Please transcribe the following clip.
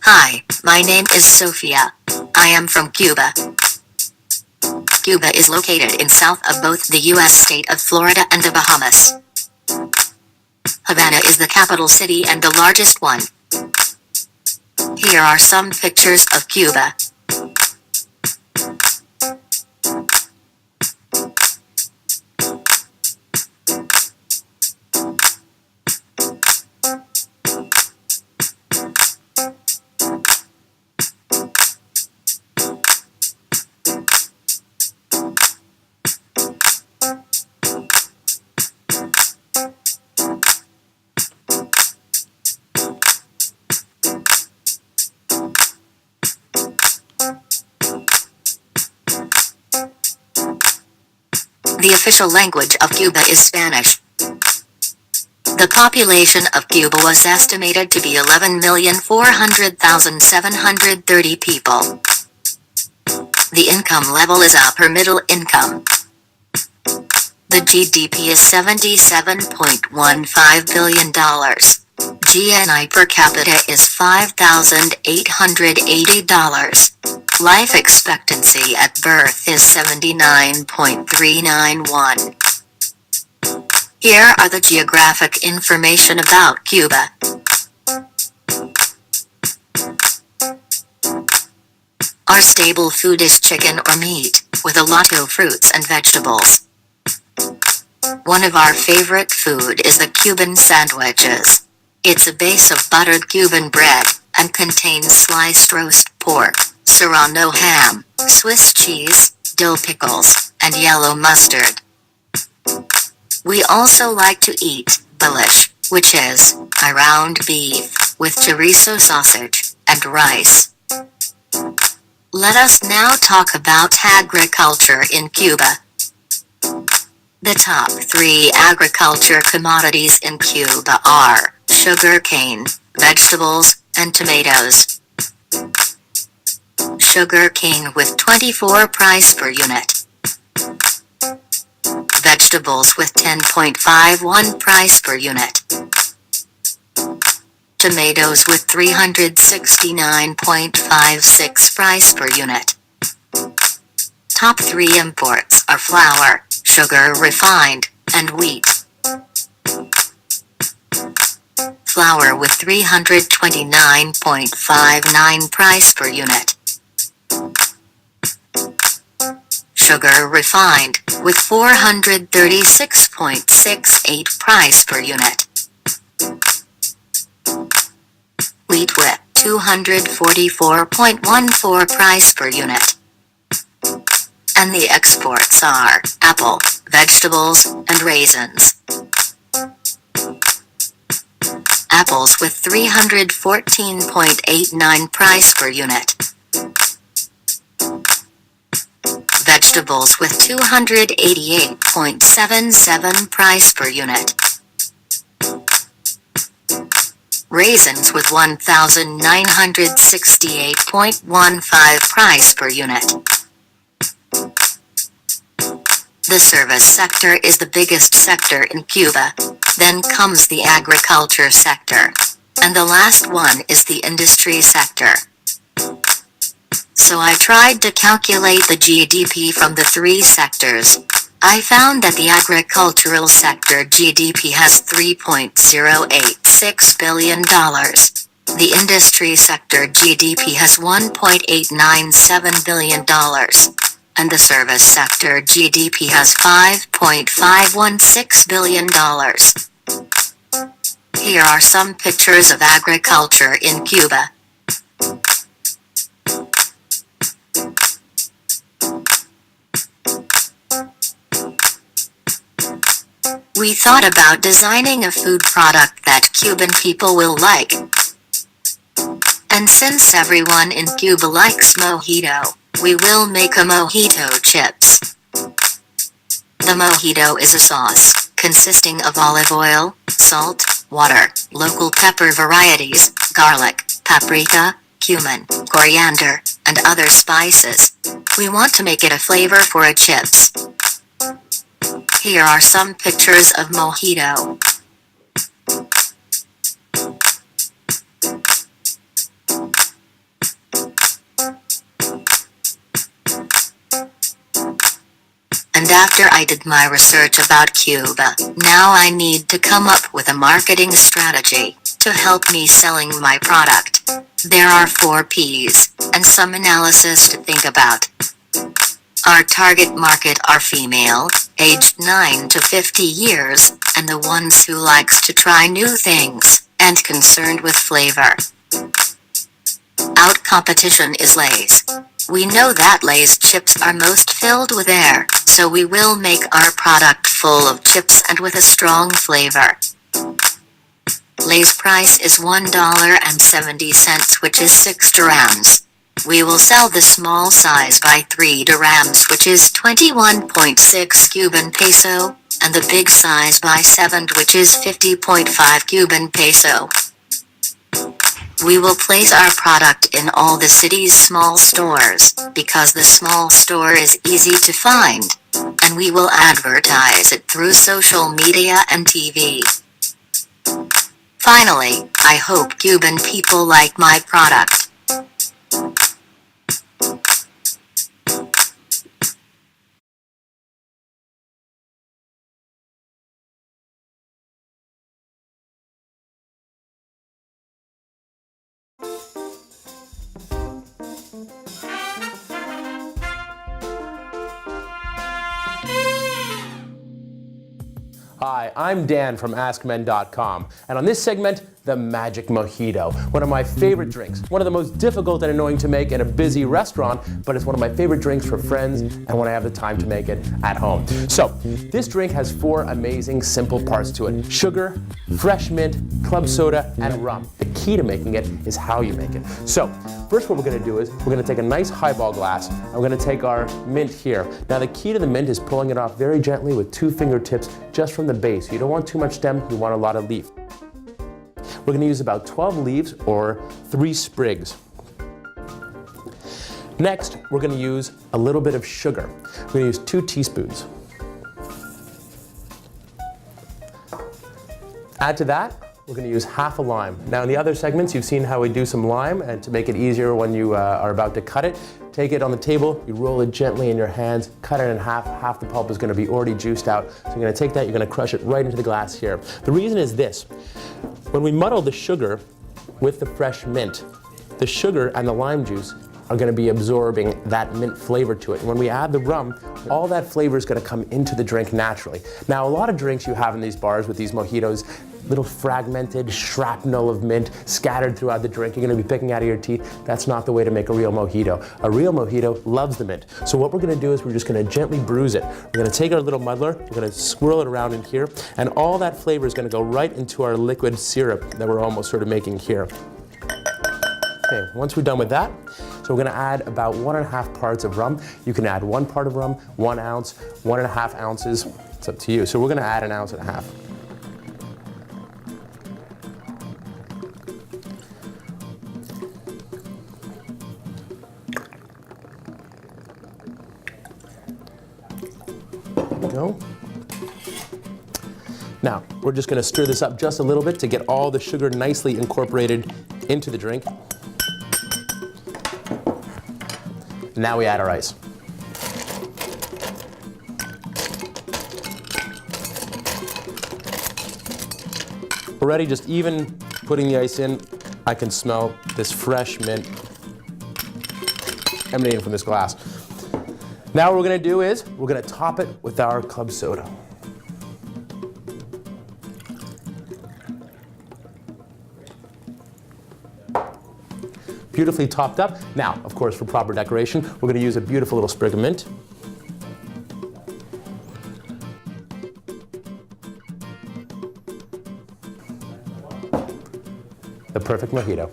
Hi, my name is Sophia. I am from Cuba. Cuba is located in south of both the U.S. state of Florida and the Bahamas. Havana is the capital city and the largest one. Here are some pictures of Cuba. The official language of Cuba is Spanish. The population of Cuba was estimated to be 11,400,730 people. The income level is upper middle income. The GDP is $77.15 billion. GNI per capita is $5,880. Life expectancy at birth is 79.391. Here are the geographic information about Cuba. Our staple food is chicken or meat, with a lot of fruits and vegetables. One of our favorite food is the Cuban sandwiches. It's a base of buttered Cuban bread, and contains sliced roast pork, serrano ham, Swiss cheese, dill pickles, and yellow mustard. We also like to eat bilish, which is a round beef, with chorizo sausage, and rice. Let us now talk about agriculture in Cuba. The top 3 agriculture commodities in Cuba are sugarcane, vegetables, and tomatoes. Sugarcane with 24 price per unit. Vegetables with 10.51 price per unit. Tomatoes with 369.56 price per unit. Top 3 imports are flour, sugar refined, and wheat. Flour with 329.59 price per unit. Sugar refined, with 436.68 price per unit. Wheat with 244.14 price per unit. And the exports are apple, vegetables, and raisins. Apples with 314.89 price per unit. Vegetables with 288.77 price per unit. Raisins with 1,968.15 price per unit. The service sector is the biggest sector in Cuba, then comes the agriculture sector, and the last one is the industry sector. So I tried to calculate the GDP from the 3 sectors. I found that the agricultural sector GDP has $3.086 billion. The industry sector GDP has $1.897 billion. And the service sector GDP has $5.516 billion. Here are some pictures of agriculture in Cuba. We thought about designing a food product that Cuban people will like. And since everyone in Cuba likes mojito, we will make a mojito chips. The mojito is a sauce, consisting of olive oil, salt, water, local pepper varieties, garlic, paprika, cumin, coriander, and other spices. We want to make it a flavor for a chips. Here are some pictures of mojito. And after I did my research about Cuba, now I need to come up with a marketing strategy to help me selling my product. There are 4 P's and some analysis to think about. Our target market are female, aged 9 to 50 years, and the ones who likes to try new things, and concerned with flavor. Out competition is Lay's. We know that Lay's chips are most filled with air, so we will make our product full of chips and with a strong flavor. Lay's price is $1.70, which is 6 dirhams. We will sell the small size by 3 dirhams, which is 21.6 Cuban peso, and the big size by 7, which is 50.5 Cuban peso. We will place our product in all the city's small stores, because the small store is easy to find, and we will advertise it through social media and TV. Finally, I hope Cuban people like my product. Hi, I'm Dan from AskMen.com, and on this segment, the Magic Mojito, one of my favorite drinks, one of the most difficult and annoying to make in a busy restaurant, but it's one of my favorite drinks for friends and when I have the time to make it at home. So, this drink has 4 amazing, simple parts to it: sugar, fresh mint, club soda, and rum. The key to making it is how you make it. So, first what we're going to do is we're going to take a nice highball glass, and we're going to take our mint here. Now, the key to the mint is pulling it off very gently with 2 fingertips just from the base. You don't want too much stem, you want a lot of leaf. We're going to use about 12 leaves or 3 sprigs. Next, we're going to use a little bit of sugar. We're going to use 2 teaspoons. Add to that, we're going to use half a lime. Now in the other segments, you've seen how we do some lime, and to make it easier when you are about to cut it, take it on the table, you roll it gently in your hands, cut it in half. Half the pulp is going to be already juiced out. So you're going to take that, you're going to crush it right into the glass here. The reason is this: when we muddle the sugar with the fresh mint, the sugar and the lime juice are going to be absorbing that mint flavor to it. And when we add the rum, all that flavor is going to come into the drink naturally. Now, a lot of drinks you have in these bars with these mojitos, little fragmented shrapnel of mint scattered throughout the drink, you're going to be picking out of your teeth. That's not the way to make a real mojito. A real mojito loves the mint. So what we're going to do is we're just going to gently bruise it. We're going to take our little muddler, we're going to swirl it around in here, and all that flavor is going to go right into our liquid syrup that we're almost sort of making here. Okay, once we're done with that, so we're going to add about 1.5 parts of rum. You can add 1 part of rum, 1 ounce, 1.5 ounces. It's up to you. So we're going to add 1.5 ounces. Go. Now, we're just going to stir this up just a little bit to get all the sugar nicely incorporated into the drink. Now we add our ice. Already, just even putting the ice in, I can smell this fresh mint emanating from this glass. Now what we're going to do is we're going to top it with our club soda. Beautifully topped up. Now, of course, for proper decoration, we're going to use a beautiful little sprig of mint. The perfect mojito.